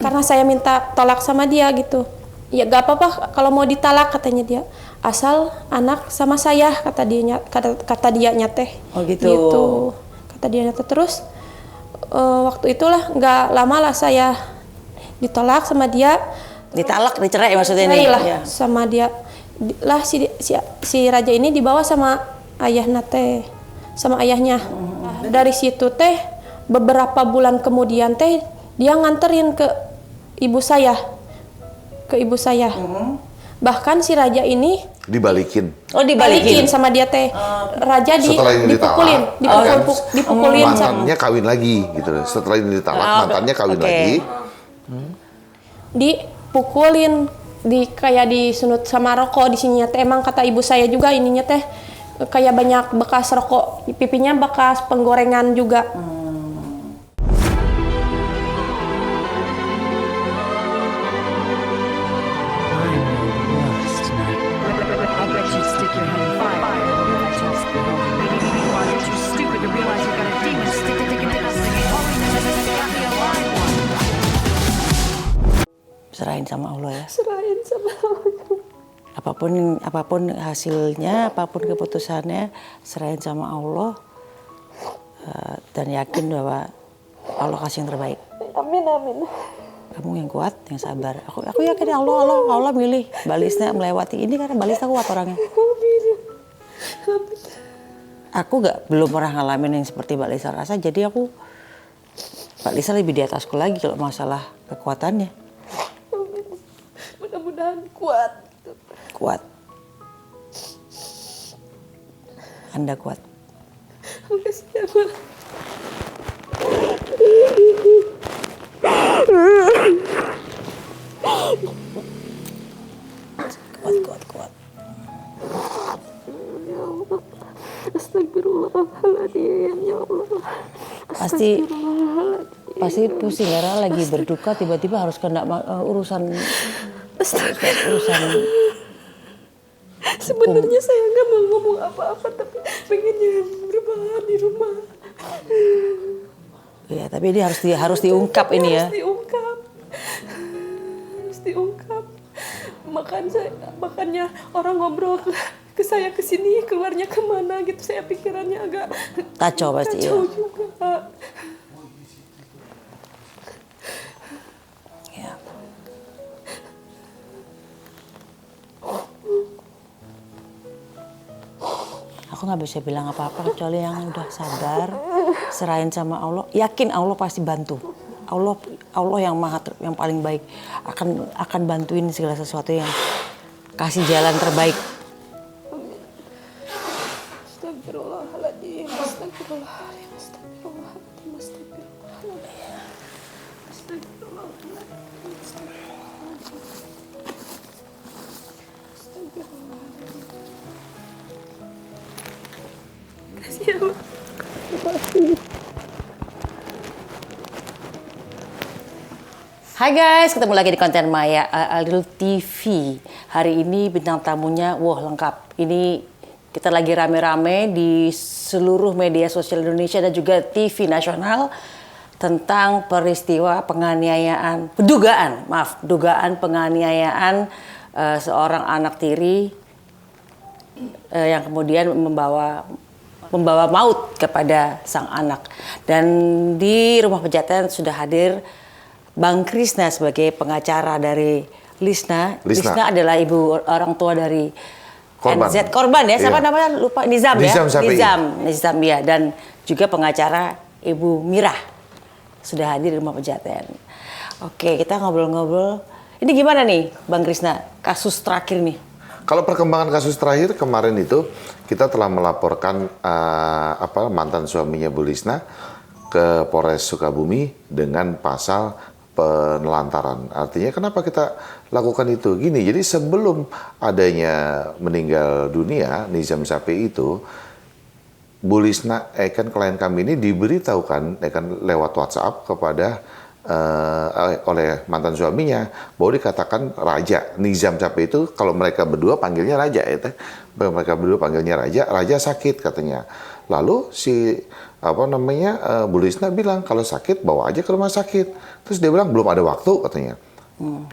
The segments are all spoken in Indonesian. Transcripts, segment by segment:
Karena saya minta tolak sama dia gitu. Ya gak apa-apa kalau mau ditalak katanya dia. Asal anak sama saya kata dia teh. Oh gitu. Gitu. Kata dia nyata terus waktu itulah nggak lama lah saya ditolak sama dia. Ditalak, dicerai maksudnya nih? Lah ya. Sama dia. Lah si raja ini dibawa sama ayahnya teh. Sama ayahnya. Dari situ teh beberapa bulan kemudian teh dia nganterin ke ibu saya. Ke ibu saya. Bahkan si raja ini dibalikin. Oh, dibalikin sama dia teh. Raja dipukulin mantannya kawin lagi gitu. Setelah ini ditalak, mantannya kawin lagi. Dipukulin, kayak disunut sama rokok di sininya teh. Emang kata ibu saya juga ininya teh kayak banyak bekas rokok, pipinya bekas penggorengan juga. Serahin sama Allah ya. Serahin sama Allah. Apapun hasilnya, apapun keputusannya, serahin sama Allah dan yakin bahwa Allah kasih yang terbaik. Amin amin. Kamu yang kuat, yang sabar. Aku yakin Allah milih Mbak Lisna melewati ini karena Mbak Lisna kuat orangnya. Aku belum pernah ngalamin yang seperti Mbak Lisna rasa, jadi Mbak Lisna lebih di atasku lagi kalau masalah kekuatannya. Mudah-mudahan kuat. Kuat. Anda kuat. Makasih ya, Ma. Kuat. Ya Allah. Astagfirullahaladzim, ya Allah. Pasti pusing karena lagi berduka tiba-tiba harus kena urusan. Sebenarnya saya nggak mau ngomong apa-apa tapi pengennya berbahan di rumah. Ya, tapi ini harus diungkap ini ya. Harus diungkap. Makanya orang ngobrol ke saya kesini keluarnya kemana gitu, saya pikirannya agak kacau pasti ya. Juga. Ya. Aku nggak bisa bilang apa-apa kecuali yang udah sabar, serahin sama Allah, yakin Allah pasti bantu. Allah yang yang paling baik akan bantuin segala sesuatu yang kasih jalan terbaik. Astagfirullahaladzim, astagfirullahaladzim, astagfirullahaladzim, astagfirullahaladzim, astagfirullahaladzim, astagfirullahaladzim. Kasih ya, Ma. Hai guys, ketemu lagi di konten Maya Aldil TV. Hari ini bintang tamunya, lengkap. Ini kita lagi rame-rame di seluruh media sosial Indonesia dan juga TV nasional tentang peristiwa penganiayaan, dugaan penganiayaan seorang anak tiri yang kemudian membawa maut kepada sang anak. Dan di Rumah Pejaten sudah hadir Bang Krisna sebagai pengacara dari Lisna. Lisna adalah ibu orang tua dari korban ya, siapa namanya lupa, Nizam ya. Nizam ya, dan juga pengacara Ibu Mirah sudah hadir di Rumah Pejaten. Oke, kita ngobrol-ngobrol. Ini gimana nih Bang Krisna, kasus terakhir nih? Kalau perkembangan kasus terakhir kemarin itu kita telah melaporkan mantan suaminya Bu Lisna ke Polres Sukabumi dengan pasal penelantaran. Artinya kenapa kita lakukan itu? Gini, jadi sebelum adanya meninggal dunia Nizam Syafii itu, Bu Lisna, klien kami ini diberitahukan lewat WhatsApp kepada oleh mantan suaminya bahwa dikatakan raja. Nizam Sapri itu kalau mereka berdua panggilnya raja ya teh. Mereka berdua panggilnya raja, raja sakit katanya. Lalu si Bu Lisna bilang kalau sakit bawa aja ke rumah sakit. Terus dia bilang belum ada waktu katanya.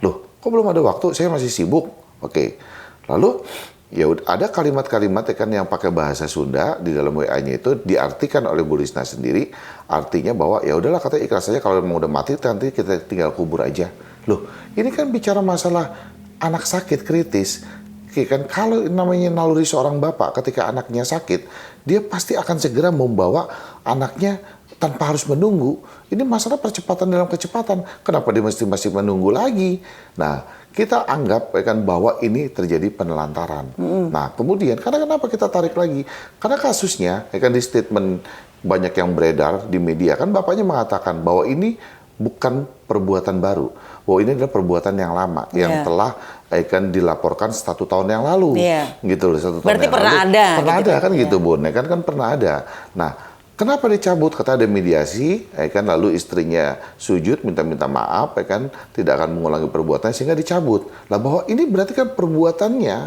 Loh, kok belum ada waktu? Saya masih sibuk. Oke. Lalu ya ada kalimat-kalimat kan yang pakai bahasa Sunda di dalam WA-nya itu diartikan oleh Bu Lisna sendiri, artinya bahwa ya udahlah katanya ikhlas saja kalau mau udah mati nanti kita tinggal kubur aja. Loh, ini kan bicara masalah anak sakit kritis. Oke, kan kalau namanya naluri seorang bapak ketika anaknya sakit, dia pasti akan segera membawa anaknya tanpa harus menunggu. Ini masalah percepatan dalam kecepatan. Kenapa dia masih menunggu lagi? Nah, kita anggap kan bahwa ini terjadi penelantaran. Nah, kemudian kenapa kita tarik lagi? Karena kasusnya kan di statement banyak yang beredar di media kan bapaknya mengatakan bahwa ini bukan perbuatan baru, bahwa ini adalah perbuatan yang lama yang telah kan dilaporkan 1 tahun yang lalu, gitu loh. 1 tahun berarti yang pernah lalu, ada, pernah gitu ada kan gitu Bun, kan pernah ada. Nah, kenapa dicabut? Kata ada mediasi, kan lalu istrinya sujud minta maaf, kan tidak akan mengulangi perbuatan sehingga dicabut. Lah bahwa ini berarti kan perbuatannya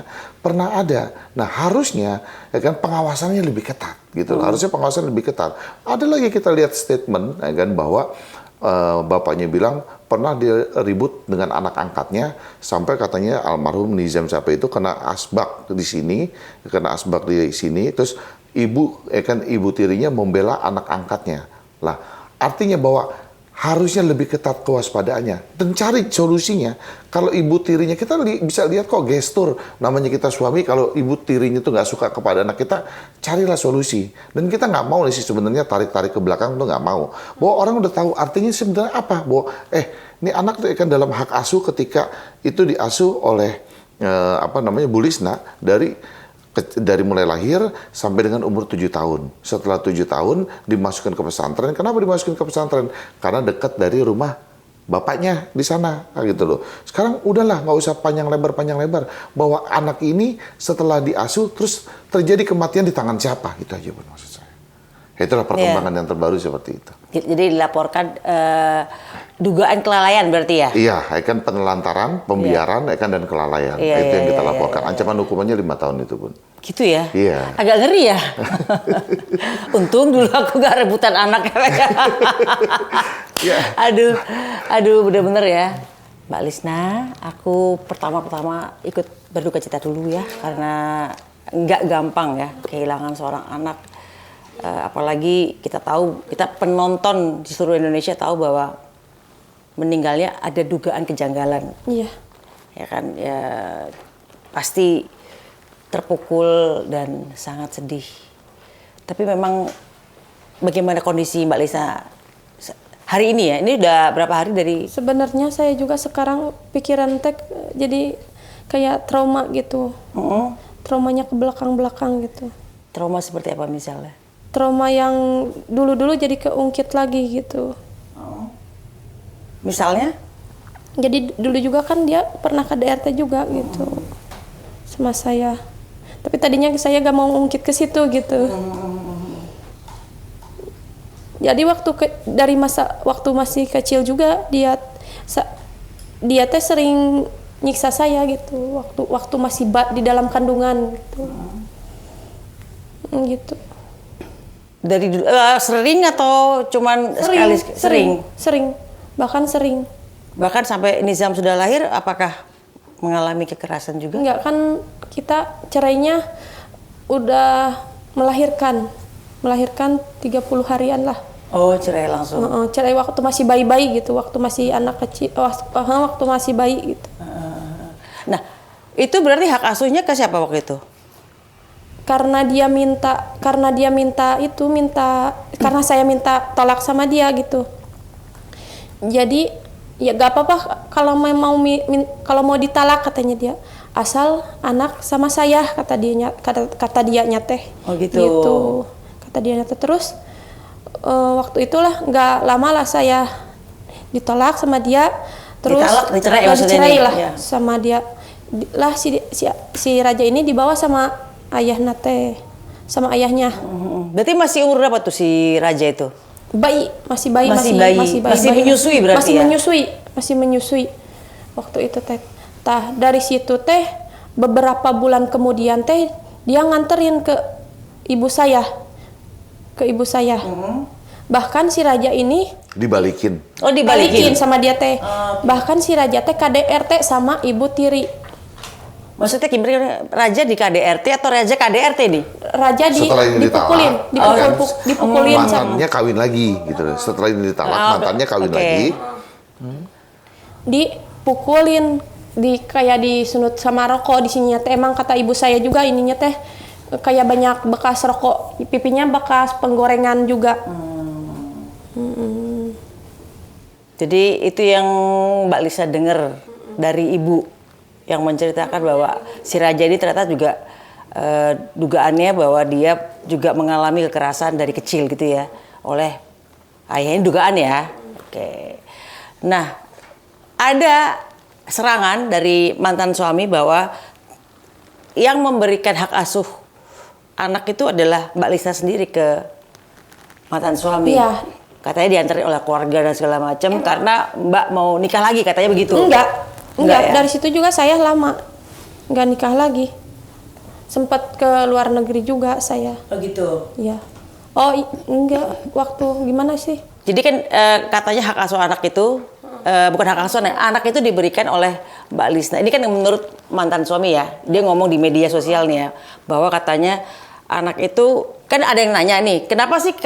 pernah ada. Nah harusnya kan pengawasannya lebih ketat, gitu. Harusnya pengawasan lebih ketat. Ada lagi kita lihat statement, kan bahwa bapaknya bilang pernah dia ribut dengan anak angkatnya sampai katanya almarhum Nizam Sapri itu kena asbak di sini, terus ibu tirinya membela anak angkatnya. Lah, artinya bahwa harusnya lebih ketat kewaspadaannya dan cari solusinya. Kalau ibu tirinya kita bisa lihat kok gestur, namanya kita suami, kalau ibu tirinya tuh nggak suka kepada anak kita, carilah solusi. Dan kita nggak mau sih sebenarnya tarik-tarik ke belakang tuh nggak mau. Bahwa orang udah tahu artinya sebenarnya apa. Bahwa ini anak tuh kan dalam hak asuh ketika itu diasuh oleh Bu Lisna dari mulai lahir sampai dengan umur 7 tahun. Setelah 7 tahun dimasukkan ke pesantren. Kenapa dimasukkan ke pesantren? Karena dekat dari rumah bapaknya di sana, gitu loh. Sekarang udahlah, nggak usah panjang lebar. Bahwa anak ini setelah diasuh terus terjadi kematian di tangan siapa? Itu aja Bun, maksud saya. Itulah perkembangan yang terbaru seperti itu. Jadi dilaporkan dugaan kelalaian berarti ya? Iya, kan penelantaran, pembiaran, kan dan kelalaian. Itu yang kita laporkan. Ancaman hukumannya 5 tahun itu Bun. Gitu ya? Iya. Agak ngeri ya? Untung dulu aku gak rebutan anak. Aduh, bener-bener ya. Mbak Lisna, aku pertama-tama ikut berduka cita dulu ya. Karena nggak gampang ya kehilangan seorang anak. Apalagi kita penonton di seluruh Indonesia tahu bahwa meninggalnya ada dugaan kejanggalan. Iya. Ya kan, ya pasti terpukul dan sangat sedih. Tapi memang bagaimana kondisi Mbak Lisa hari ini ya? Ini udah berapa hari dari? Sebenarnya saya juga sekarang pikiran jadi kayak trauma gitu. Traumanya ke belakang-belakang gitu. Trauma seperti apa misalnya? Trauma yang dulu-dulu jadi keungkit lagi gitu. Misalnya? Jadi dulu juga kan dia pernah ke DRT juga gitu sama saya. Tapi tadinya saya gak mau ungkit ke situ gitu. Jadi dari waktu masih kecil juga dia teh sering nyiksa saya gitu. Waktu masih di dalam kandungan gitu. Gitu. Dari dulu sering atau cuman sekali? Sering. Bahkan sampai Nizam sudah lahir, apakah mengalami kekerasan juga? Enggak, kan kita cerainya udah melahirkan 30 harian lah. Oh, cerai langsung. Cerai waktu masih bayi-bayi gitu, waktu masih anak kecil, waktu masih bayi gitu. Nah, itu berarti hak asuhnya ke siapa waktu itu? Karena saya minta tolak sama dia gitu. Jadi ya gak apa-apa kalau mau ditalak katanya dia, asal anak sama saya kata dia nyateh. Oh gitu. Kata dia nyateh. Terus waktu itulah nggak lama lah saya ditolak sama dia. Terus dicerai lah ya. Sama dia. Lah si raja ini dibawa sama ayahnya teh, sama ayahnya. Berarti masih umur berapa tuh si raja itu? masih bayi, Masih menyusui berarti masih ya? masih menyusui waktu itu teh. Tah dari situ teh beberapa bulan kemudian teh dia nganterin ke ibu saya, Bahkan si Raja ini Dibalikin. Oh, dibalikin. sama dia teh. Bahkan si Raja teh KDRT sama ibu tiri. Maksudnya Kimberly, Raja di KDRT atau Raja KDRT nih? Raja Setelah ini dipukulin, ditalak, dipukulin sama mantannya kawin lagi gitu loh. Setelah ini ditalak, mantannya kawin lagi. dipukulin, kayak disunut sama rokok di sininya teh. Emang kata ibu saya juga ininya teh kayak banyak bekas rokok, pipinya bekas penggorengan juga. Jadi itu yang Mbak Lisa dengar dari ibu yang menceritakan bahwa si Raja ini ternyata juga dugaannya bahwa dia juga mengalami kekerasan dari kecil gitu ya oleh ayahnya, dugaan ya. Oke. Nah, ada serangan dari mantan suami bahwa yang memberikan hak asuh anak itu adalah Mbak Lisa sendiri ke mantan suami. Iya. Katanya diantarin oleh keluarga dan segala macam karena Mbak mau nikah lagi, katanya begitu. Enggak Ya? Dari situ juga saya lama nggak nikah lagi. Sempat ke luar negeri juga saya. Oh gitu. Iya. Enggak, waktu gimana sih? Jadi kan katanya hak asuh anak itu bukan hak asuh anak itu diberikan oleh Mbak Lisna. Ini kan menurut mantan suami ya. Dia ngomong di media sosial nih ya bahwa katanya anak itu kan ada yang nanya nih, kenapa sih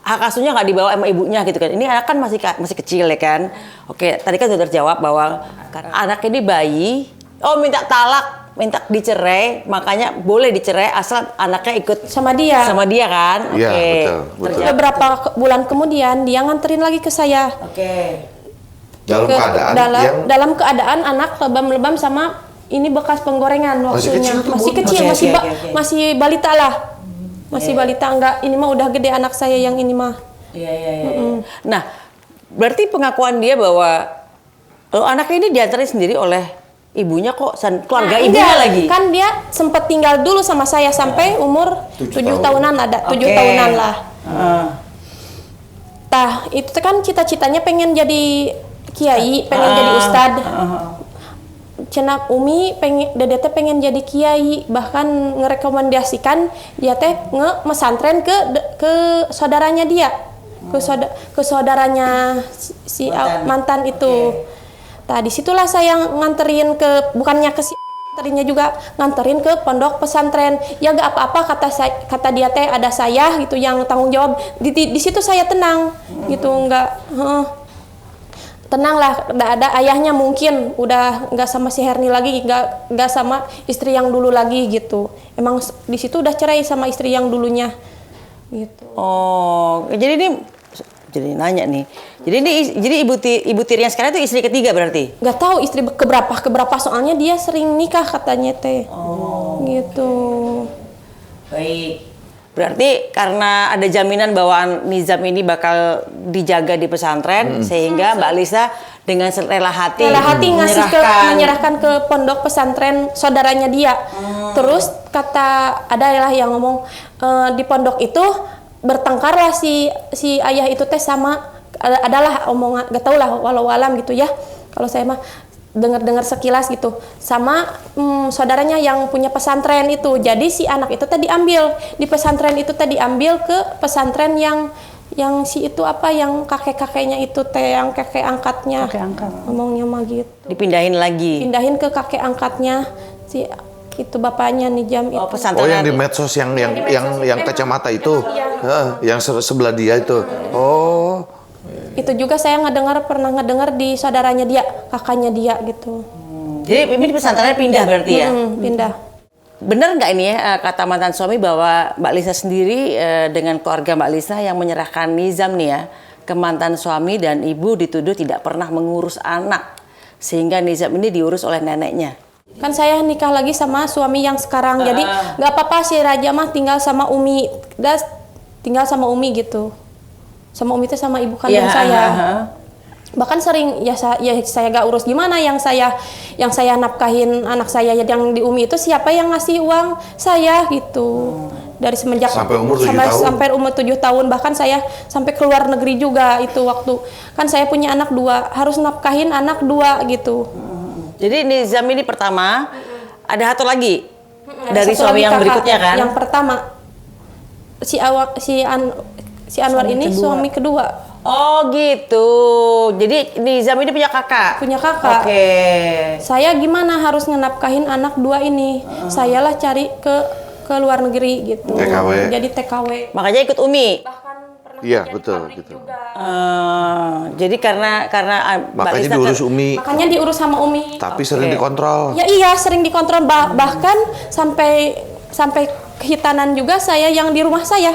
hak asuhnya nggak dibawa sama ibunya gitu kan? Ini anak kan masih kecil ya kan. Oke, tadi kan sudah terjawab bahwa anak ini bayi, minta talak, minta dicerai, makanya boleh dicerai asal anaknya ikut Sama dia. Sama dia kan? Iya, Oke. betul. Beberapa bulan kemudian dia nganterin lagi ke saya. Oke. Dalam keadaan yang anak lebam-lebam sama ini bekas penggorengan Masih waktunya. kecil tuh, Masih Bu. kecil, Oke. masih balita lah. Masih balita, enggak, ini mah udah gede anak saya yang ini mah. Iya. Nah, berarti pengakuan dia bahwa anak ini diantarin sendiri oleh ibunya kok, keluarga ibunya Enggak, lagi. kan dia sempat tinggal dulu sama saya sampai umur 7 tahunan ada, 7 Oke. tahunan lah. Tah, itu kan cita-citanya pengen jadi kiai, pengen jadi ustad. Cenah Umi Dede teh pengen jadi kiai, bahkan ngerekomendasikan dia teh mesantren ke saudaranya dia, ke saudaranya si mantan itu. Nah, disitulah saya nganterin bukannya ke si nganterinya juga nganterin ke pondok pesantren. Ya gak apa-apa kata dia teh, ada saya gitu yang tanggung jawab. Di situ saya tenang gitu, tenang lah, ada ayahnya mungkin udah nggak sama si Herni lagi, nggak sama istri yang dulu lagi gitu. Emang di situ udah cerai sama istri yang dulunya gitu. Oh, jadi ini jadi nanya nih. Jadi ibu tiri yang sekarang itu istri ketiga berarti? Nggak tahu istri keberapa soalnya dia sering nikah katanya teh. Gitu. Baik. Berarti karena ada jaminan bahwa Nizam ini bakal dijaga di pesantren, sehingga Mbak Lisa dengan rela hati menyerahkan ke pondok pesantren saudaranya dia. Terus adalah yang ngomong di pondok itu bertengkarlah si ayah itu teh sama, adalah omongan, gak tau lah walau alam gitu ya. Kalau saya mah dengar sekilas gitu sama saudaranya yang punya pesantren itu. Jadi si anak itu tadi diambil di pesantren itu, tadi diambil ke pesantren yang si itu apa, yang kakeknya itu teh, yang kakek angkatnya. Kakek angkat. Ngomongnya mah gitu. dipindahin lagi. Pindahin ke kakek angkatnya si itu bapaknya Nizam itu. Pesantren. yang di medsos yang kacamata itu, yang sebelah dia itu. Oh. Itu juga saya pernah ngedengar di saudaranya dia, kakaknya dia gitu. Jadi ini pesantrennya pindah berarti ya? Pindah. Benar nggak ini ya kata mantan suami bahwa Mbak Lisa sendiri dengan keluarga Mbak Lisa yang menyerahkan Nizam nih ya ke mantan suami, dan ibu dituduh tidak pernah mengurus anak sehingga Nizam ini diurus oleh neneknya? Kan saya nikah lagi sama suami yang sekarang, jadi nggak apa-apa si Raja mah tinggal sama Umi, tinggal sama Umi gitu. Sama Umi itu sama ibu kandung saya. Bahkan sering saya gak urus, gimana yang saya nafkahin anak saya yang di Umi itu, siapa yang ngasih uang saya gitu. dari semenjak Sampai umur 7 tahun? Sampai umur 7 tahun, bahkan saya sampai keluar negeri juga itu waktu. Kan saya punya anak 2, harus nafkahin anak 2 gitu. Jadi Nizam ini pertama, ada satu lagi Ada dari satu suami lagi yang kakak. berikutnya kan? Yang pertama si Anwar ini suami kedua. Oh gitu. Jadi Nizam ini punya kakak. Punya kakak. Oke. Saya gimana harus ngenapkahin anak 2 ini? Sayalah cari ke luar negeri gitu. TKW. Jadi TKW. Makanya ikut Umi. Bahkan pernah Iya, kerja di betul, pabrik gitu. juga. Jadi karena Mbak Makanya Lisna diurus Umi, Makanya diurus sama Umi. tapi sering dikontrol. Ya iya, sering dikontrol, bahkan sampai kehitanan juga saya yang di rumah saya.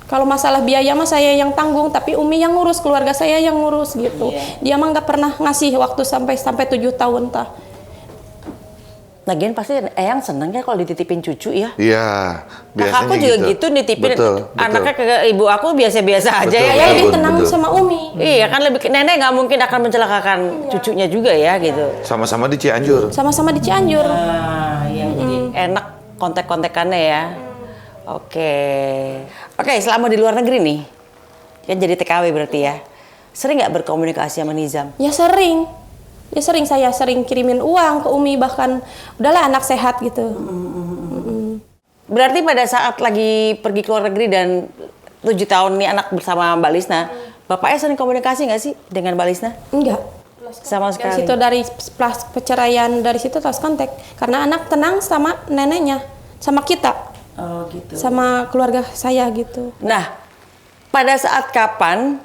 Kalau masalah biaya mah saya yang tanggung, tapi Umi yang ngurus, keluarga saya yang ngurus gitu. Dia mah nggak pernah ngasih waktu sampai 7 tahun tah. Lagian pasti Eyang seneng ya kalau dititipin cucu ya. Iya, biasanya Kakakku juga gitu nitipin Betul, anaknya ke ibu aku biasa-biasa aja Betul. ya. Saya lebih betul, tenang betul. sama Umi. Iya kan lebih nenek nggak mungkin akan mencelakakan cucunya juga ya gitu. Sama-sama di Cianjur. Sama-sama di Cianjur. Iya jadi enak kontek-kontekannya ya. Oke, selama di luar negeri nih, kan jadi TKW berarti ya. Sering nggak berkomunikasi sama Nizam? Ya sering. Saya sering kirimin uang ke Umi, bahkan udahlah anak sehat gitu. Berarti pada saat lagi pergi ke luar negeri dan 7 tahun nih anak bersama Mbak Lisna, bapaknya sering komunikasi nggak sih dengan Mbak Lisna? Enggak. Sama Dari sekali. situ dari pas perceraian dari situ terus kontak karena anak tenang sama neneknya, sama kita, Oh gitu. sama keluarga saya gitu. Nah, pada saat kapan,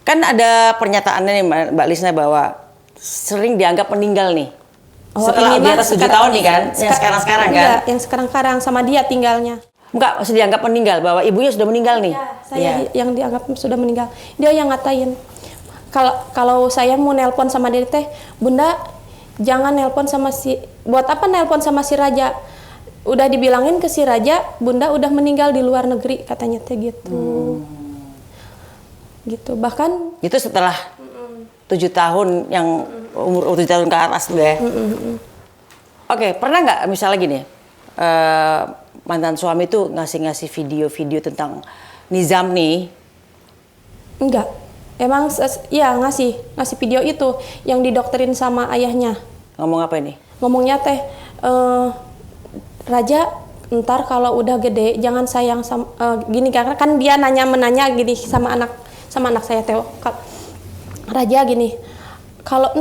kan ada pernyataannya nih Mbak Lisna bahwa sering dianggap meninggal nih. Setelah ini di mah atas 7 tahun nih kan, yang sekarang-sekarang kan? Iya, yang sekarang-sekarang sama dia tinggalnya. Enggak, masih dianggap meninggal, bahwa ibunya sudah meninggal nih. Saya yang dianggap sudah meninggal. Dia yang ngatain. Kalau saya mau nelpon sama dia teh, Bunda jangan nelpon sama buat apa nelpon sama si Raja? Udah dibilangin ke si Raja, Bunda udah meninggal di luar negeri katanya teh gitu. Gitu. Bahkan Itu setelah 7 tahun yang umur 7 tahun ke atas tuh ya. Oke, pernah nggak misalnya gini, mantan suami tuh ngasih video-video tentang Nizam nih? enggak. Emang ya ngasih video itu yang didoktrin sama ayahnya. Ngomong apa ini? Ngomongnya teh Raja ntar kalau udah gede jangan sayang sama gini karena kan dia menanya gini sama anak saya Theo. Raja gini, kalau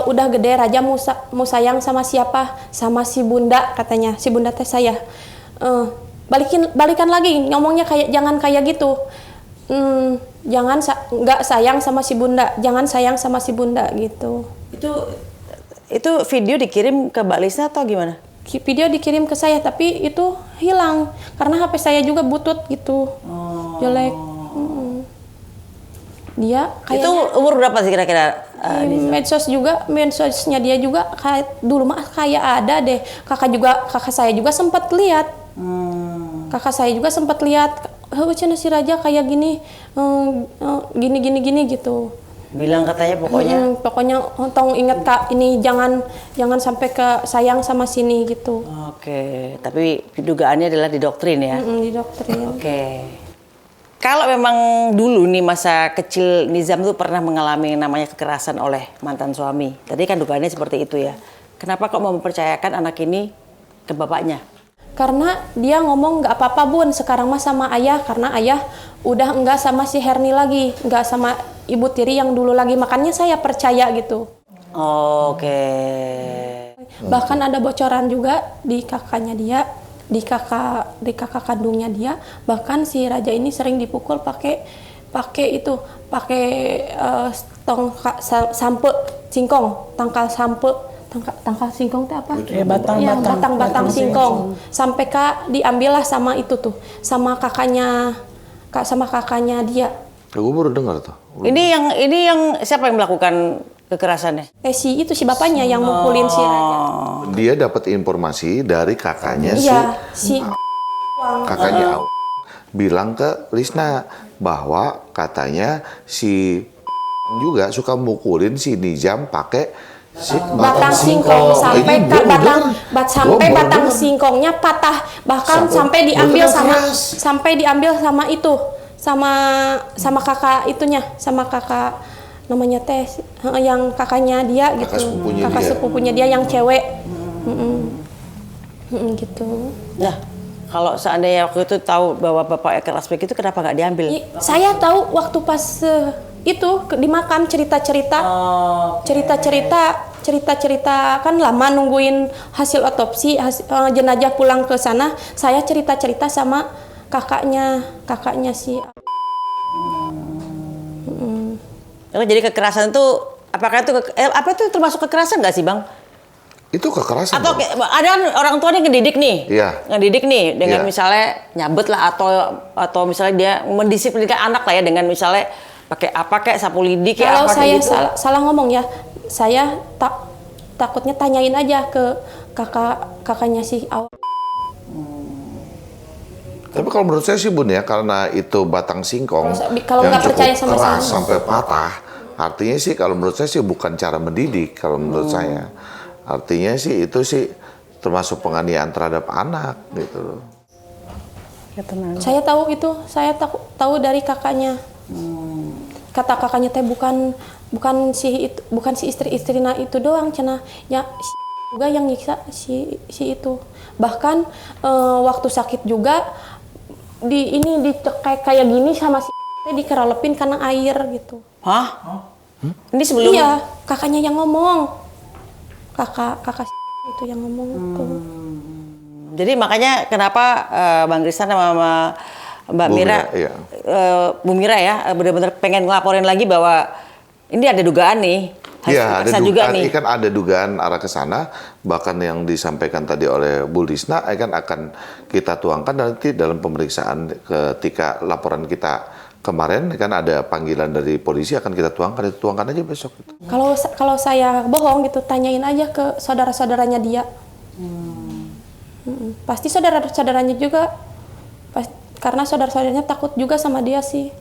udah gede Raja mau sayang sama siapa? Sama si Bunda katanya. Si Bunda teh saya. Balikan lagi ngomongnya jangan kayak gitu. Jangan nggak sayang sama si Bunda, jangan sayang sama si Bunda gitu. Itu video dikirim ke Mbak Lisna atau gimana? Video dikirim ke saya tapi itu hilang karena HP saya juga butut gitu. Jelek. Dia kayaknya Itu umur berapa sih kira-kira? di medsosnya dia juga kayak dulu mah kayak ada deh. Kakak saya juga sempat lihat. Kakak saya juga sempat lihat, cina si Raja kayak gini, gini gitu. Bilang katanya pokoknya. Pokoknya tong inget Kak, ini jangan sampai ke sayang sama sini gitu. Oke, tapi dugaannya adalah didoktrin ya. Di doktrin. Oke. Kalau memang dulu nih masa kecil Nizam tuh pernah mengalami yang namanya kekerasan oleh mantan suami. Tadi kan dugaannya seperti itu ya. Kenapa kok mau mempercayakan anak ini ke bapaknya? Karena dia ngomong nggak apa-apa Bun, sekarang mah sama ayah karena ayah udah enggak sama si Herni lagi, nggak sama ibu tiri yang dulu lagi, makanya saya percaya gitu. Oke. Bahkan ada bocoran juga di kakaknya dia, di kakak kandungnya dia, bahkan si Raja ini sering dipukul pakai sampe singkong, tangkal singkong itu apa? Batang singkong. Sampai diambillah sama itu tuh, sama kakaknya dia. Aku baru dengar tuh. Ini yang siapa yang melakukan kekerasannya? Si bapaknya yang mukulin si Raja. Dia dapat informasi dari kakaknya Iya, si kakaknya bilang ke Lisna bahwa katanya si juga suka mukulin si Nizam pakai batang singkong sampai Iya, sampai baru batang dengar. singkongnya patah, bahkan sampai diambil sama itu sama kakak itunya, sama kakak namanya teh yang kakaknya dia gitu, kakak sepupunya dia yang cewek. Gitu. Nah, kalau seandainya waktu itu tahu bahwa bapak keras begitu, kenapa nggak diambil? Saya tahu waktu pas itu di makam cerita-cerita kan lama nungguin hasil otopsi, jenazah pulang ke sana. Saya cerita-cerita sama kakaknya si. Jadi kekerasan itu apakah itu apa itu termasuk kekerasan nggak sih, Bang? Itu kekerasan. Atau ada orang tua nih ngedidik nih, ngedidik nih dengan misalnya nyabet lah atau misalnya dia mendisiplinkan anak lah ya dengan misalnya pakai apa kayak sapu lidi kayak kalau apa saya gitu. salah ngomong ya, saya takutnya tanyain aja ke kakaknya si awal. Tapi kalau menurut saya sih Bun ya, karena itu batang singkong Kalau yang nggak percaya sama keras saya. sampai patah, artinya sih kalau menurut saya sih bukan cara mendidik kalau menurut saya. Artinya sih itu sih termasuk penganiayaan terhadap anak gitu loh. Saya tahu itu, tahu dari kakaknya. Kata kakaknya teh bukan si istri-istrina itu doang cenah, ya juga yang nyiksa si itu. Bahkan waktu sakit juga kayak gini sama si teh dikerelepin karena air gitu. Hah? Ini sebelum? Iya, kakaknya yang ngomong. Kakak itu yang ngomong tuh. Jadi makanya kenapa Bang Krisna sama Mbak Mira, Bu Mira ya benar-benar pengen ngelaporin lagi bahwa ini ada dugaan nih. Iya, ada juga dugaan, nih. kan ada dugaan arah ke sana, bahkan yang disampaikan tadi oleh Bu Lisna kan akan kita tuangkan nanti dalam pemeriksaan ketika laporan kita kemarin kan ada panggilan dari polisi akan kita tuangkan aja besok. Kalau saya bohong gitu, tanyain aja ke saudara-saudaranya dia. Pasti saudara-saudaranya juga, karena saudara-saudaranya takut juga sama dia sih.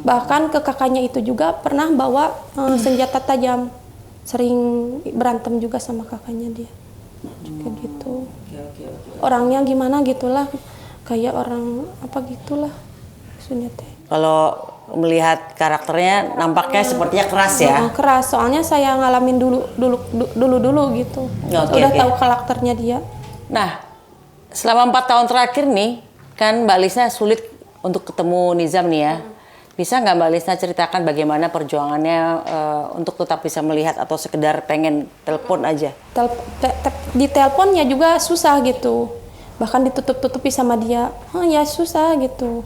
Bahkan ke kakaknya itu juga pernah bawa senjata tajam, sering berantem juga sama kakaknya dia. Kayak gitu. Orangnya gimana gitulah, kayak orang apa gitulah maksudnya teh. Kalau melihat karakternya nampaknya sepertinya keras ya. Keras, soalnya saya ngalamin dulu gitu. Udah tahu karakternya dia. Nah, selama 4 tahun terakhir nih, kan Mbak Lisna sulit untuk ketemu Nizam nih ya. Bisa nggak Mbak Lisna ceritakan bagaimana perjuangannya untuk tetap bisa melihat atau sekedar pengen telepon aja? Di teleponnya juga susah gitu. Bahkan ditutup-tutupi sama dia. Ya susah gitu.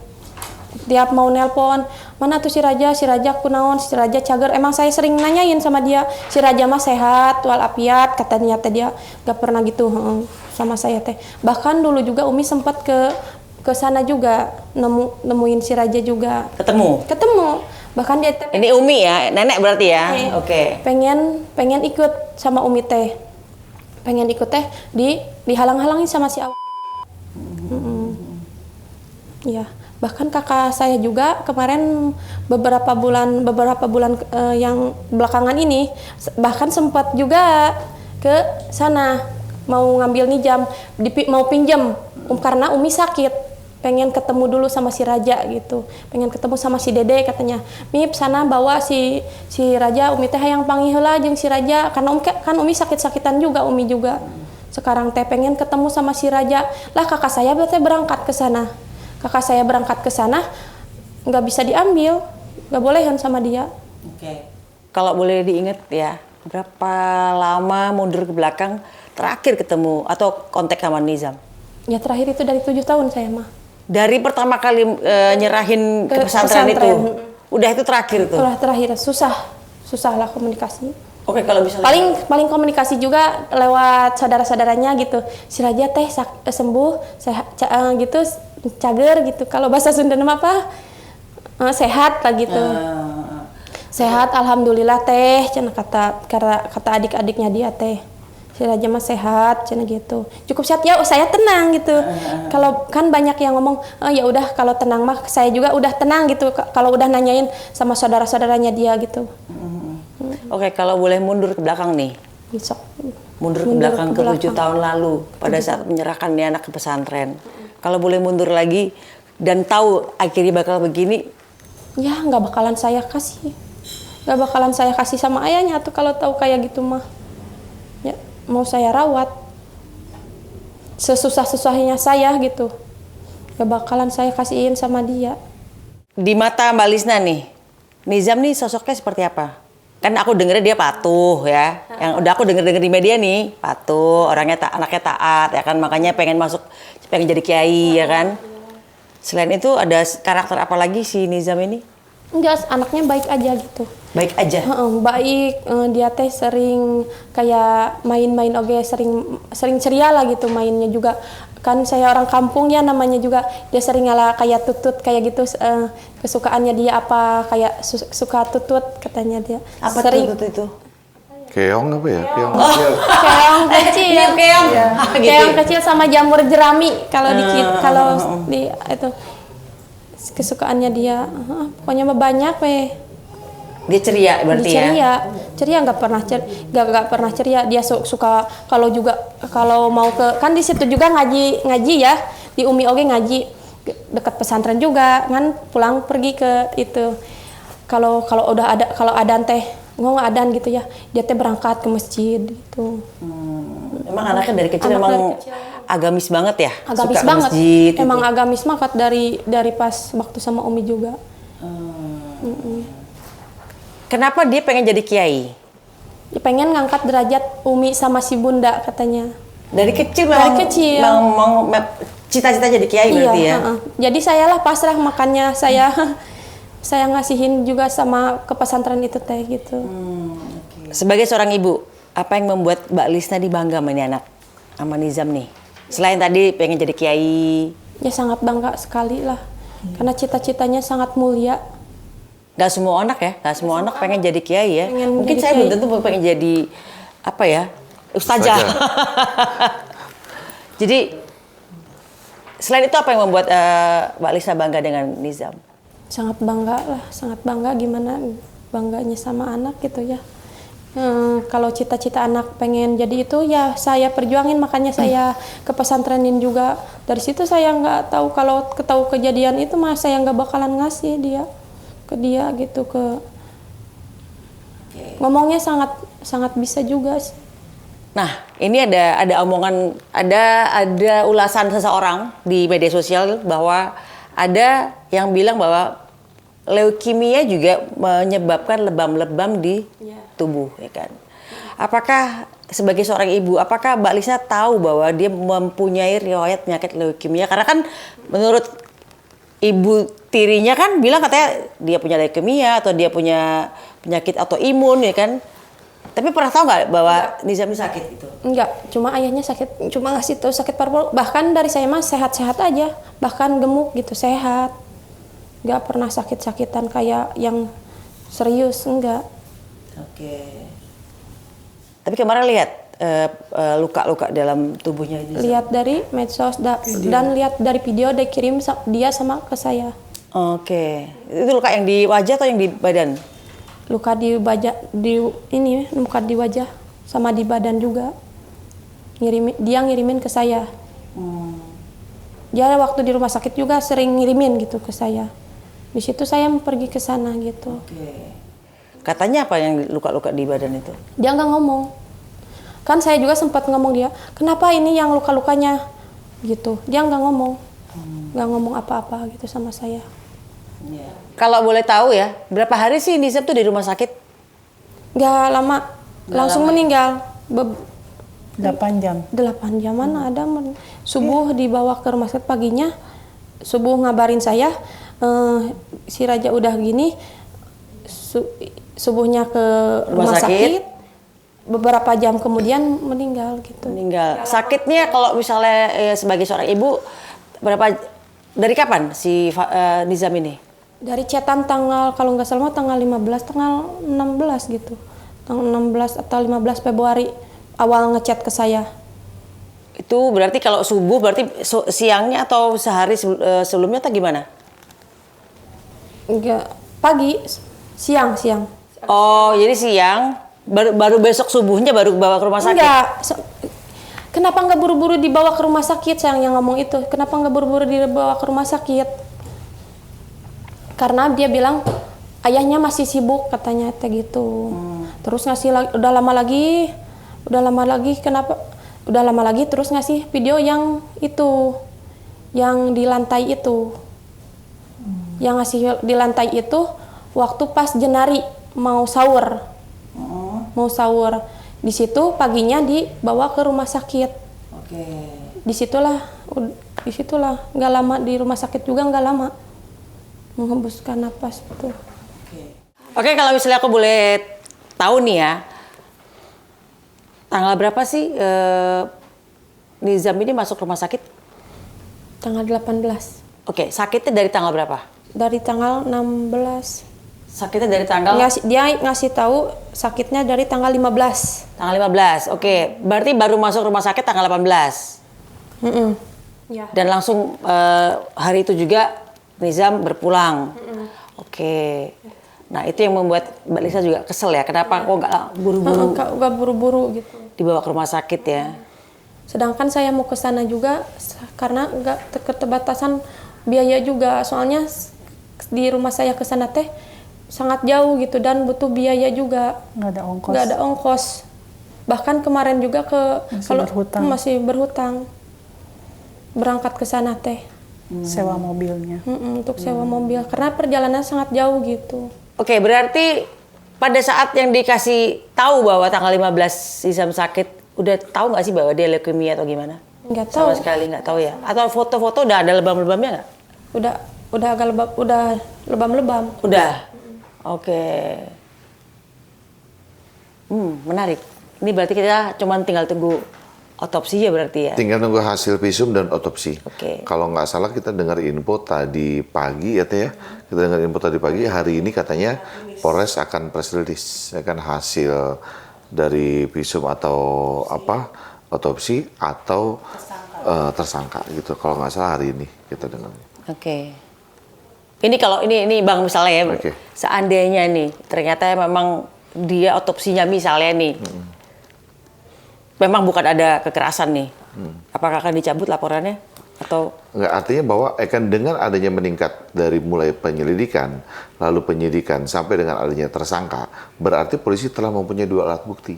Tiap mau nelpon, mana tuh si Raja kunaon, si Raja cager. Emang saya sering nanyain sama dia, si Raja mah sehat, walafiat, katanya teh dia gak pernah gitu sama saya teh. Bahkan dulu juga Umi sempat ke sana juga, nemuin si Raja juga. Ketemu. Bahkan dia teh, ini Umi ya, nenek berarti ya. Oke. Pengen ikut sama Umi teh. Pengen ikut teh dihalang-halangin sama si awal. Iya. Bahkan kakak saya juga kemarin beberapa bulan yang belakangan ini bahkan sempat juga ke sana mau ngambil nijam, mau pinjam karena Umi sakit, pengen ketemu dulu sama si Raja gitu, pengen ketemu sama si Dede katanya. Mip sana bawa si Raja, Umi teh hayang panggil heula jeung si Raja karena Umi sakit-sakitan juga Umi juga. Sekarang teh pengen ketemu sama si Raja. Lah kakak saya berarti berangkat ke sana. Kakak saya berangkat ke sana, nggak bisa diambil, nggak bolehan sama dia. Oke. Kalau boleh diingat ya, berapa lama mundur ke belakang terakhir ketemu atau kontak sama Nizam? Ya terakhir itu dari 7 tahun saya mah. Dari pertama kali nyerahin ke pesantren itu, udah itu terakhir tuh? Terakhir, susah lah komunikasi. Oke, kalau bisa paling komunikasi juga lewat saudara-saudaranya gitu. Si Raja teh sembuh, gitu, cager gitu. Kalau bahasa Sunda mah apa? Sehat lah gitu. Sehat, alhamdulillah teh, cenah kata adik-adiknya dia teh. Si Raja mah sehat, cenah gitu. Cukup sehat ya, saya tenang gitu. Kalau kan banyak yang ngomong, ya udah kalau tenang mah saya juga udah tenang gitu. Kalau udah nanyain sama saudara-saudaranya dia gitu. Oke, kalau boleh mundur ke belakang nih. Besok. Mundur ke belakang ke 7 tahun lalu pada saat menyerahkan nih anak ke pesantren. Kalau boleh mundur lagi dan tahu akhirnya bakal begini, Ya nggak bakalan saya kasih. Nggak bakalan saya kasih sama ayahnya tuh kalau tahu kayak gitu mah. Ya, mau saya rawat. Sesusah-susahnya saya gitu. Nggak bakalan saya kasihin sama dia. di mata Mbak Lisna nih, Nizam nih sosoknya seperti apa? Kan aku dengernya dia patuh ya. Yang udah aku denger di media nih, patuh, orangnya anaknya taat ya kan, makanya pengen jadi kiai ya kan. Selain itu ada karakter apa lagi si Nizam ini? Enggak, anaknya baik aja gitu. Baik aja. Baik, dia teh sering kayak main-main oke, sering ceria lah gitu mainnya juga. Kan saya orang kampung ya namanya juga, dia sering ngalah kayak tutut kayak gitu, kesukaannya dia apa kayak suka tutut katanya dia. Apa sering tutut itu? Keong apa ya? Keong. keong kecil. Keong. Gitu. Keong kecil sama jamur jerami kalau di itu kesukaannya dia. Pokoknya banyak weh. Dia ceria berarti Ceria nggak pernah ceria. Dia suka kalau mau ke, kan di situ juga ngaji ya, di Umi Oge ngaji dekat pesantren juga kan, pulang pergi ke itu. Kalau adan teh nggak adan gitu ya, dia teh berangkat ke masjid gitu. Emang anaknya dari kecil agamis banget ya? Agamis Suka banget. Masjid, Emang gitu. agamis banget dari pas waktu sama Umi juga. Kenapa dia pengen jadi kiai? Dia pengen ngangkat derajat Umi sama si Bunda katanya. Dari kecil kecil. mau cita-cita jadi kiai berarti ya? Jadi saya lah pasrah, makanya saya ngasihin juga sama ke pesantren itu teh gitu. Sebagai seorang ibu, apa yang membuat Mbak Lisna dibangga sama ini anak, sama Nizam nih? Selain tadi pengen jadi kiai. Ya sangat bangga sekali lah, karena cita-citanya sangat mulia. Gak semua anak ya, gak semua anak pengen jadi kiai ya. Pengen Mungkin jadi saya kiai. belum tentu pengen jadi apa ya, ustazah. Jadi selain itu apa yang membuat Mbak Lisna bangga dengan Nizam? Sangat bangga gimana bangganya sama anak gitu ya. Kalau cita-cita anak pengen jadi itu ya saya perjuangin, makanya saya ke pesantrenin juga. Dari situ saya nggak tahu, kalau ketahui kejadian itu mah saya nggak bakalan ngasih ke dia gitu, ngomongnya sangat bisa juga sih. Nah, ini ada omongan, ada ulasan seseorang di media sosial bahwa ada yang bilang bahwa leukemia juga menyebabkan lebam-lebam di tubuh, ya kan? Apakah sebagai seorang ibu, apakah Mbak Lisna tahu bahwa dia mempunyai riwayat penyakit leukemia? Karena kan menurut ibu tirinya kan bilang katanya dia punya leukemia atau dia punya penyakit autoimun, ya kan? Tapi pernah tahu nggak bahwa Nizam ini sakit itu? Enggak, cuma ayahnya sakit, cuma ngasih tahu sakit paru-paru. Bahkan dari saya mah sehat-sehat aja, bahkan gemuk gitu, sehat. Nggak pernah sakit-sakitan kayak yang serius, enggak. Oke. Tapi kemarin lihat luka-luka dalam tubuhnya Nizam. Lihat dari medsos dan lihat dari video dikirim dia sama ke saya. Oke. Itu luka yang di wajah atau yang di badan? Luka di wajah, luka di wajah sama di badan juga. Dia ngirimin ke saya. Dia waktu di rumah sakit juga sering ngirimin gitu ke saya. Di situ saya pergi ke sana gitu. Oke. Katanya apa yang luka-luka di badan itu? Dia nggak ngomong. Kan saya juga sempat ngomong dia, kenapa ini yang luka-lukanya gitu. Dia nggak ngomong. Nggak ngomong apa-apa gitu sama saya. Kalau boleh tahu ya, berapa hari sih Nizam tuh di rumah sakit? Nggak lama, langsung meninggal. 8 jam. 8 jam mana ada. Subuh dibawa ke rumah sakit paginya. Subuh ngabarin saya, si Raja udah gini. Subuhnya ke rumah sakit. Beberapa jam kemudian meninggal gitu. Meninggal. Sakitnya kalau misalnya sebagai seorang ibu, dari kapan si Nizam ini? Dari chatan tanggal, kalau nggak salah tanggal 15, tanggal 16 gitu. Tanggal 16 atau 15 Februari awal ngechat ke saya. Itu berarti kalau subuh berarti siangnya atau sehari sebelumnya atau gimana? Enggak, pagi, siang. Oh, jadi siang, baru besok subuhnya baru bawa ke rumah sakit? Enggak. Kenapa nggak buru-buru dibawa ke rumah sakit? Sayang yang ngomong itu. Kenapa nggak buru-buru dibawa ke rumah sakit? Karena dia bilang ayahnya masih sibuk katanya gitu. Terus ngasih udah lama lagi kenapa? Udah lama lagi terus ngasih video yang itu, yang di lantai itu. Yang ngasih di lantai itu waktu pas Jenari mau sahur. Mau sahur. Di situ paginya dibawa ke rumah sakit. Oke. Disitulah nggak lama di rumah sakit juga nggak lama menghembuskan napas itu. Oke, kalau misalnya aku boleh tahu nih ya, tanggal berapa sih Nizam ini masuk rumah sakit? Tanggal 18. Oke, sakitnya dari tanggal berapa? Dari tanggal 16. Sakitnya dari tanggal? Dia ngasih tahu sakitnya dari tanggal 15. Tanggal 15, oke. Berarti baru masuk rumah sakit tanggal 18. Ya. Dan langsung hari itu juga Nizam berpulang. Oke. Nah itu yang membuat Mbak Lisa juga kesel ya. Kenapa kok nggak buru-buru Nggak buru-buru gitu. dibawa ke rumah sakit ya? Sedangkan saya mau ke sana juga karena nggak keterbatasan biaya juga. Soalnya di rumah saya ke sana teh sangat jauh gitu dan butuh biaya juga. Nggak ada ongkos. Nggak ada ongkos. Bahkan kemarin juga masih berhutang. Berangkat ke sana teh. Sewa mobilnya. Untuk sewa mobil karena perjalanan sangat jauh gitu. Oke, berarti pada saat yang dikasih tahu bahwa tanggal 15 Nizam sakit, udah tahu nggak sih bahwa dia leukemia atau gimana? Nggak tahu. Sama sekali nggak tahu ya? Atau foto-foto udah ada lebam-lebamnya nggak? Udah agak lebam-lebam. Udah. Oke. Menarik. Ini berarti kita cuma tinggal tunggu otopsi ya berarti ya? Tinggal nunggu hasil visum dan otopsi. Oke. Kalau nggak salah kita dengar info tadi pagi ya Teh ya. Kita dengar info tadi pagi, hari ini katanya Polres akan press release akan hasil dari visum atau apa otopsi atau tersangka gitu. Kalau nggak salah hari ini kita dengar. Oke. Ini kalau ini Bang misalnya ya, Oke. seandainya nih ternyata memang dia otopsinya misalnya nih, memang bukan ada kekerasan nih, apakah akan dicabut laporannya atau? Nggak, artinya bahwa akan dengan adanya meningkat dari mulai penyelidikan, lalu penyidikan sampai dengan adanya tersangka, berarti polisi telah mempunyai 2 alat bukti.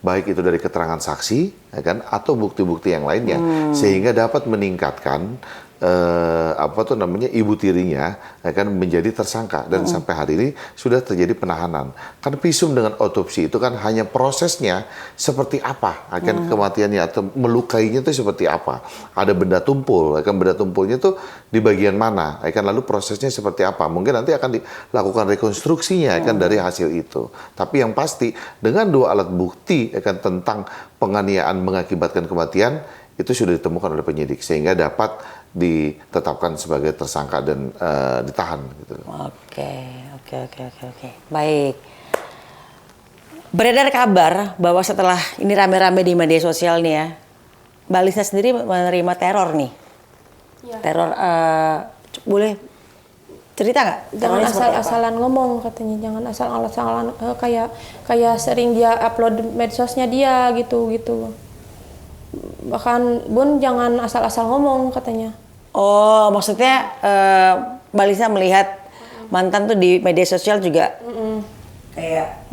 Baik itu dari keterangan saksi, ya kan, atau bukti-bukti yang lainnya, sehingga dapat meningkatkan ibu tirinya akan menjadi tersangka dan sampai hari ini sudah terjadi penahanan. Kan visum dengan otopsi itu kan hanya prosesnya seperti apa akan kematiannya atau melukainya itu seperti apa. Ada benda tumpul, akan benda tumpulnya itu di bagian mana, akan lalu prosesnya seperti apa. Mungkin nanti akan dilakukan rekonstruksinya akan dari hasil itu. Tapi yang pasti dengan 2 alat bukti akan tentang penganiayaan mengakibatkan kematian itu sudah ditemukan oleh penyidik sehingga dapat ditetapkan sebagai tersangka dan ditahan gitu. Oke. Baik. Beredar kabar bahwa setelah ini rame-rame di media sosial nih ya, Mbak Lisa sendiri menerima teror nih. Ya. Teror boleh cerita nggak? Jangan asal-asalan ngomong katanya, jangan asal-asalan kayak sering dia upload medsosnya dia gitu. Bahkan Bun jangan asal-asal ngomong katanya. Oh, maksudnya Mbak Lisa melihat mantan tuh di media sosial juga kayak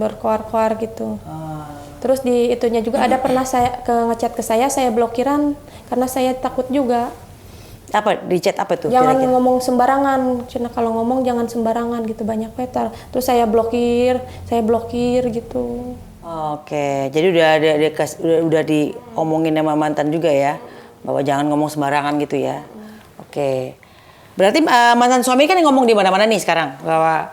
berkoar-koar gitu. Terus di itunya juga ada pernah saya ngechat ke saya blokiran karena saya takut juga. apa di chat apa tuh? Jangan kira-kira? ngomong sembarangan. Cina kalau ngomong jangan sembarangan gitu, banyak petar. Terus saya blokir gitu. Oke, jadi udah diomongin sama mantan juga ya, bahwa jangan ngomong sembarangan gitu ya. Oke, berarti mantan suami kan yang ngomong di mana-mana nih sekarang bahwa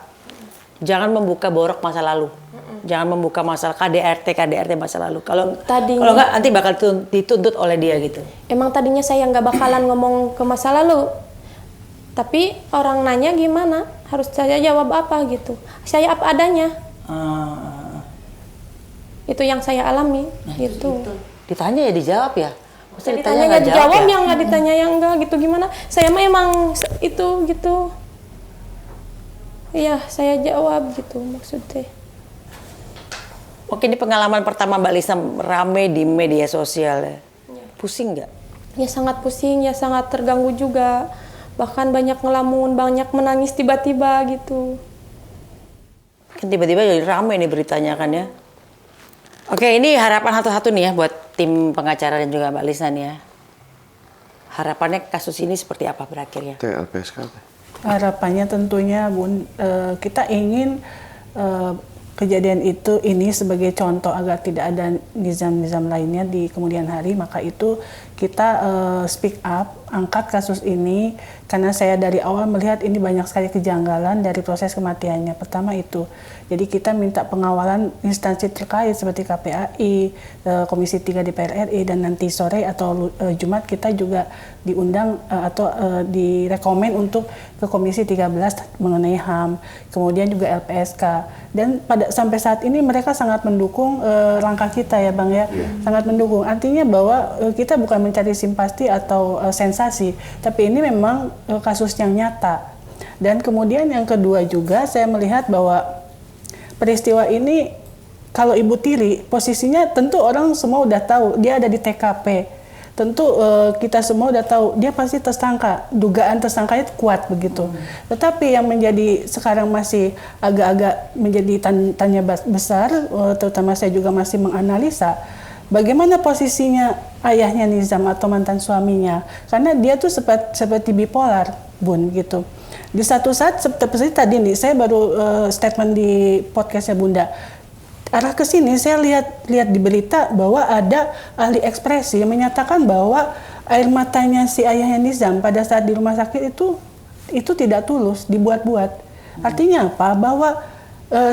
jangan membuka borok masa lalu, jangan membuka masalah KDRT masa lalu. Kalau nggak nanti bakal dituntut oleh dia gitu. Emang tadinya saya nggak bakalan ngomong ke masa lalu, tapi orang nanya gimana, harus saya jawab apa gitu. Saya apa adanya. Itu yang saya alami gitu. Ditanya ya dijawab ya. Maksudnya Ditanya nggak dijawab, yang nggak ditanya yang enggak gitu gimana? Saya mah emang itu gitu. Iya, saya jawab gitu maksudnya. Oke, ini pengalaman pertama Mbak Lisna rame di media sosial ya. Pusing nggak? Ya sangat pusing, ya sangat terganggu juga. Bahkan banyak ngelamun, banyak menangis tiba-tiba gitu. Kan tiba-tiba jadi rame nih beritanya kan ya. Oke, ini harapan satu-satu nih ya buat tim pengacara dan juga Mbak Lisna nih ya. Harapannya kasus ini seperti apa berakhirnya? LPSK. Harapannya tentunya Bun, kita ingin kejadian ini sebagai contoh agar tidak ada nizam-nizam lainnya di kemudian hari, maka itu kita speak up, angkat kasus ini, karena saya dari awal melihat ini banyak sekali kejanggalan dari proses kematiannya. Pertama itu, jadi kita minta pengawalan instansi terkait seperti KPAI, Komisi 3 DPR RI, dan nanti sore atau Jumat kita juga diundang atau direkomen untuk ke Komisi 13 mengenai HAM, kemudian juga LPSK. Dan sampai saat ini mereka sangat mendukung langkah kita ya Bang ya, sangat mendukung. Artinya bahwa kita bukan mencari simpati atau sensasi, tapi ini memang kasus yang nyata. Dan kemudian yang kedua juga saya melihat bahwa peristiwa ini kalau Ibu Tiri posisinya tentu orang semua udah tahu dia ada di TKP. Tentu kita semua udah tahu dia pasti tersangka, dugaan tersangkanya kuat begitu. Tetapi yang menjadi sekarang masih agak-agak menjadi tanya besar, terutama saya juga masih menganalisa bagaimana posisinya ayahnya Nizam atau mantan suaminya, karena dia tuh seperti bipolar, Bun gitu. Di satu saat seperti tadi nih, saya baru statement di podcastnya Bunda. Arah ke sini saya lihat di berita bahwa ada ahli ekspresi yang menyatakan bahwa air matanya si ayahnya Nizam pada saat di rumah sakit itu tidak tulus, dibuat-buat. Artinya apa? Bahwa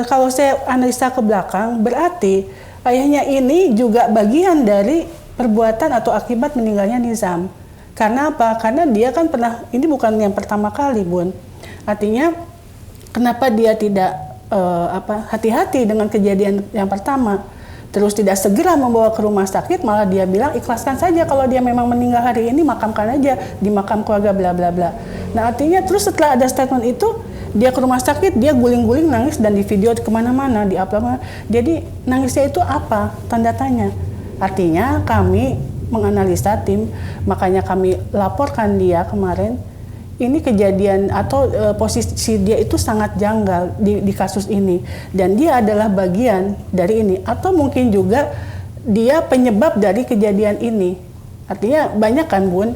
kalau saya analisa ke belakang, berarti ayahnya ini juga bagian dari perbuatan atau akibat meninggalnya Nizam. Karena apa? Karena dia kan pernah, ini bukan yang pertama kali, Bun. Artinya kenapa dia tidak hati-hati dengan kejadian yang pertama, terus tidak segera membawa ke rumah sakit, malah dia bilang ikhlaskan saja kalau dia memang meninggal hari ini, makamkan aja di makam keluarga bla bla bla. Nah artinya terus setelah ada statement itu, dia ke rumah sakit, dia guling-guling nangis dan di video kemana-mana, di upload. Jadi nangisnya itu apa? Tanda tanya. Artinya kami menganalisa tim, makanya kami laporkan dia kemarin. Ini kejadian atau posisi dia itu sangat janggal di kasus ini, dan dia adalah bagian dari ini, atau mungkin juga dia penyebab dari kejadian ini. Artinya banyak kan Bun,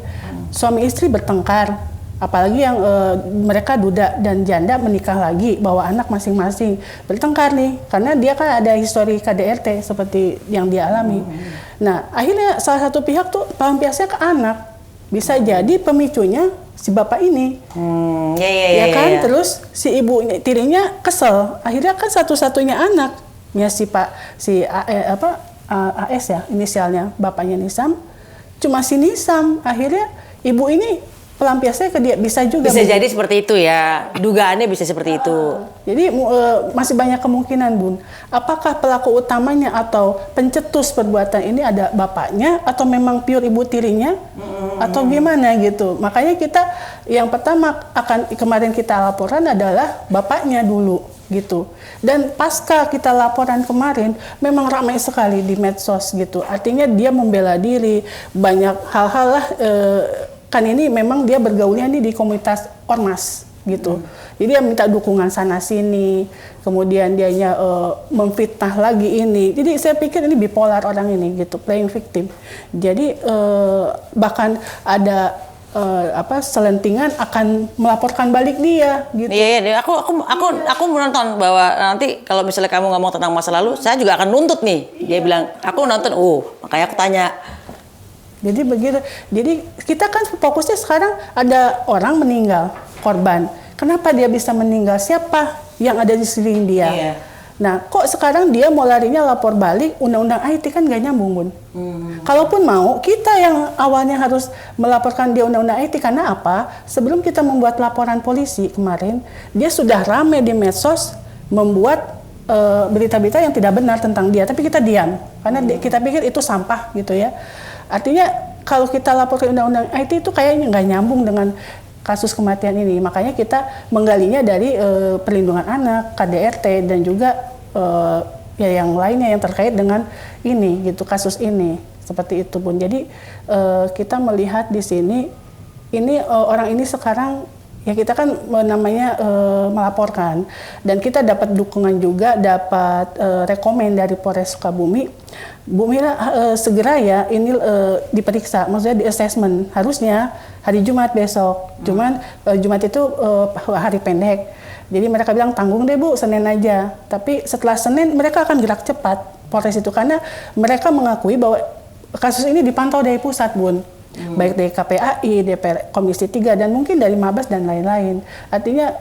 suami istri bertengkar, apalagi yang mereka duda dan janda menikah lagi, bawa anak masing-masing, bertengkar nih karena dia kan ada histori KDRT seperti yang dia alami. Nah akhirnya salah satu pihak tuh pelampiasnya ke anak, bisa jadi pemicunya si bapak ini, ya kan. Terus si ibu tirinya kesel, akhirnya kan satu-satunya anaknya AS ya inisialnya, bapaknya Nizam, cuma si Nizam. Akhirnya ibu ini pelampiasnya ke dia, bisa jadi seperti itu ya, dugaannya bisa seperti itu. Jadi masih banyak kemungkinan Bun, apakah pelaku utamanya atau pencetus perbuatan ini ada bapaknya atau memang pure ibu tirinya atau gimana gitu. Makanya kita yang pertama kemarin kita laporan adalah bapaknya dulu gitu. Dan pasca kita laporan kemarin memang ramai sekali di medsos gitu. Artinya dia membela diri, banyak hal-hal lah. Kan ini memang dia bergaulnya nih di komunitas ormas gitu. Jadi dia minta dukungan sana sini, kemudian dianya memfitnah lagi ini. Jadi saya pikir ini bipolar orang ini gitu, playing victim. Jadi bahkan ada selentingan akan melaporkan balik dia gitu. Iya, aku menonton bahwa nanti kalau misalnya kamu ngomong tentang masa lalu, saya juga akan nuntut nih. Dia bilang, aku nonton, makanya aku tanya. Jadi begitu. Jadi kita kan fokusnya sekarang ada orang meninggal, korban. Kenapa dia bisa meninggal? Siapa yang ada di sekeliling dia? Iya. Nah, kok sekarang dia mau larinya lapor balik undang-undang IT, kan gak nyambung, Bun. Kalaupun mau, kita yang awalnya harus melaporkan dia undang-undang IT. Karena apa? Sebelum kita membuat laporan polisi kemarin, dia sudah rame di medsos membuat berita-berita yang tidak benar tentang dia. Tapi kita diam, karena kita pikir itu sampah gitu ya. Artinya kalau kita lapor ke undang-undang IT itu kayaknya nggak nyambung dengan kasus kematian ini. Makanya kita menggalinya dari perlindungan anak, KDRT, dan juga ya yang lainnya yang terkait dengan ini gitu, kasus ini. Seperti itu, Bun. Jadi kita melihat di sini ini orang ini sekarang ya kita kan namanya melaporkan, dan kita dapat dukungan juga, dapat rekomen dari Polres Sukabumi. Bu Mira segera ya ini diperiksa, maksudnya di assessment. Harusnya hari Jumat besok, cuman Jumat itu hari pendek. Jadi mereka bilang tanggung deh Bu, Senin aja. Tapi setelah Senin mereka akan gerak cepat Polres itu, karena mereka mengakui bahwa kasus ini dipantau dari pusat, Bun. Baik dari KPAI, DPR, Komisi 3, dan mungkin dari Mabes dan lain-lain. Artinya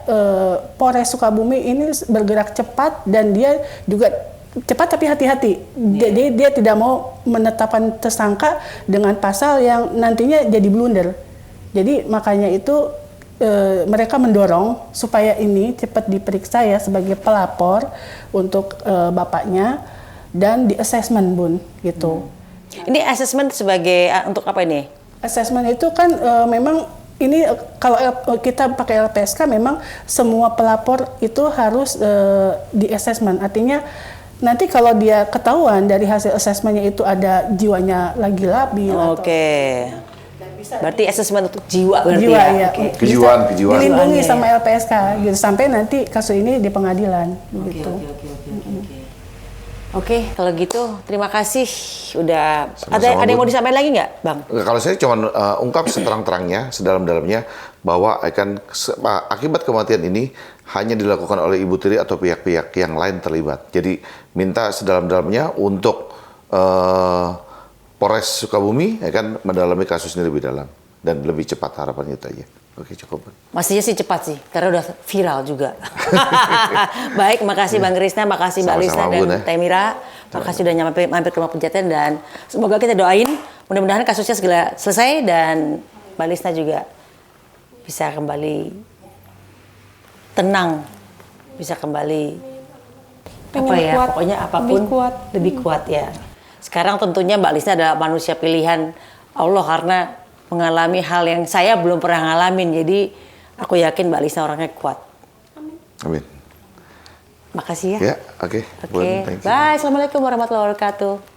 Polres Sukabumi ini bergerak cepat, dan dia juga cepat tapi hati-hati. Jadi dia tidak mau menetapkan tersangka dengan pasal yang nantinya jadi blunder. Jadi makanya itu mereka mendorong supaya ini cepat diperiksa ya sebagai pelapor untuk bapaknya, dan di assessment, Bun, gitu. Ini assessment sebagai untuk apa ini? Assessment itu kan memang ini kalau kita pakai LPSK memang semua pelapor itu harus di assessment. Artinya nanti kalau dia ketahuan dari hasil assessmentnya itu ada jiwanya lagi labil. Oke. Berarti assessment untuk jiwa berarti Jiwa, ya. ya. Oke. Kejiwaan. Dilindungi sama LPSK gitu sampai nanti kasus ini di pengadilan gitu. Oke, kalau gitu terima kasih udah. Sama-sama, Ada yang Bu. mau disampaikan lagi nggak, Bang? Kalau saya cuma ungkap seterang-terangnya, sedalam-dalamnya bahwa akibat kematian ini hanya dilakukan oleh Ibu Tiri atau pihak-pihak yang lain terlibat. Jadi minta sedalam-dalamnya untuk Polres Sukabumi mendalami kasus ini lebih dalam dan lebih cepat, harapannya itu aja. Oke, cukup. Maksudnya sih cepat sih, karena udah viral juga. Baik, makasih Bang Krisna, makasih Mbak Lisna Sama-sama, dan Bun, ya. Teh Mira. Makasih udah mampir ke rumah Pejaten, dan semoga kita doain mudah-mudahan kasusnya segera selesai dan Mbak Lisna juga bisa kembali tenang, bisa kembali Pengen kuat, pokoknya apapun lebih kuat ya. Sekarang tentunya Mbak Lisna adalah manusia pilihan Allah karena mengalami hal yang saya belum pernah ngalamin. Jadi aku yakin Mbak Lisna orangnya kuat. Amin. Makasih ya. Ya, oke. Oke. Bye. Assalamualaikum warahmatullahi wabarakatuh.